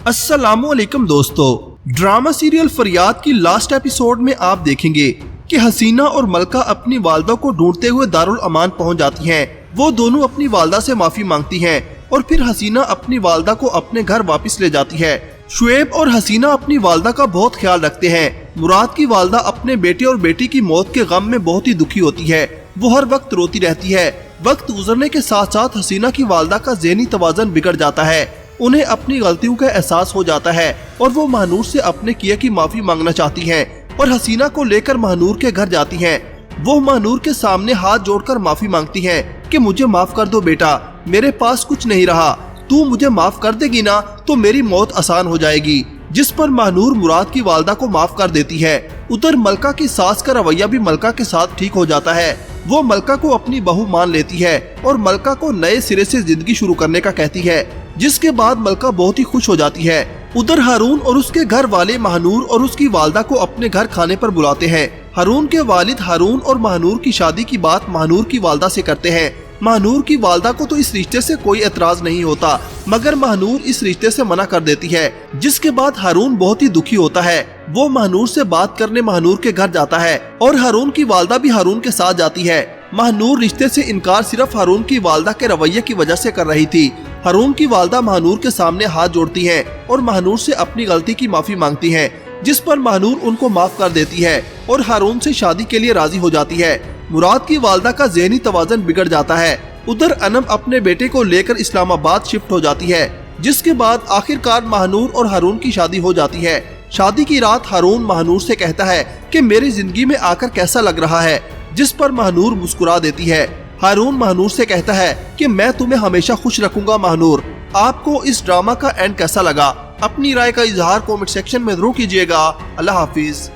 अस्सलामु अलैकुम दोस्तों, ड्रामा सीरियल फरियाद की लास्ट एपिसोड में आप देखेंगे कि हसीना और मलका अपनी वालदा को ढूंढते हुए दारुल अमान पहुंच जाती हैं। वो दोनों अपनी वालदा से माफी मांगती हैं और फिर हसीना अपनी वालदा को अपने घर वापस ले जाती है। शुएब और हसीना अपनी वालदा का बहुत ख्याल रखते हैं। मुराद की वालदा अपने बेटे और बेटी की मौत के गम में बहुत ही दुखी होती है। वो हर वक्त रोती रहती है। वक्त गुजरने के साथ साथ हसीना की वालदा का ज़हनी तवाज़ुन बिगड़ जाता है। उन्हें अपनी गलतियों का एहसास हो जाता है और वो महानूर से अपने किए की माफी मांगना चाहती हैं और हसीना को लेकर महानूर के घर जाती हैं। वो महानूर के सामने हाथ जोड़कर माफी मांगती हैं कि मुझे माफ कर दो बेटा, मेरे पास कुछ नहीं रहा, तू मुझे माफ कर देगी ना तो मेरी मौत आसान हो जाएगी। जिस पर महानूर मुराद की वालदा को माफ कर देती है। उधर मलका की सास का रवैया भी मलका के साथ ठीक हो जाता है। वो मलका को अपनी बहू मान लेती है और मलका को नए सिरे से जिंदगी शुरू करने का कहती है, जिसके बाद मलका बहुत ही खुश हो जाती है। उधर हारून और उसके घर वाले महानूर और उसकी वालदा को अपने घर खाने पर बुलाते हैं। हारून के वालिद हारून और महानूर की शादी की बात महानूर की वालदा से करते हैं। महानूर की वालदा को तो इस रिश्ते से कोई एतराज नहीं होता, मगर महानूर इस रिश्ते से मना कर देती है, जिसके बाद हारून बहुत ही दुखी होता है। वो महानूर से बात करने महानूर के घर जाता है और हारून की वालदा भी हारून के साथ जाती है। महानूर रिश्ते से इनकार सिर्फ हारून की वालदा के रवैये की वजह से कर रही थी। हारून की वालदा महानूर के सामने हाथ जोड़ती है और महानूर से अपनी गलती की माफी मांगती है, जिस पर महानूर उनको माफ कर देती है और हारून से शादी के लिए राजी हो जाती है। मुराद की वालदा का ज़हनी तवाज़ुन बिगड़ जाता है। उधर अनम अपने बेटे को लेकर इस्लामाबाद शिफ्ट हो जाती है, जिसके बाद आखिरकार महानूर और हारून की शादी हो जाती है। शादी की रात हारून महानूर से कहता है कि मेरी जिंदगी में आकर कैसा लग रहा है, जिस पर महानूर मुस्कुरा देती है। हारून महानूर से कहता है कि मैं तुम्हें हमेशा खुश रखूंगा। महानूर, आपको इस ड्रामा का एंड कैसा लगा? अपनी राय का इजहार कमेंट सेक्शन में जरूर कीजिएगा। अल्लाह हाफिज।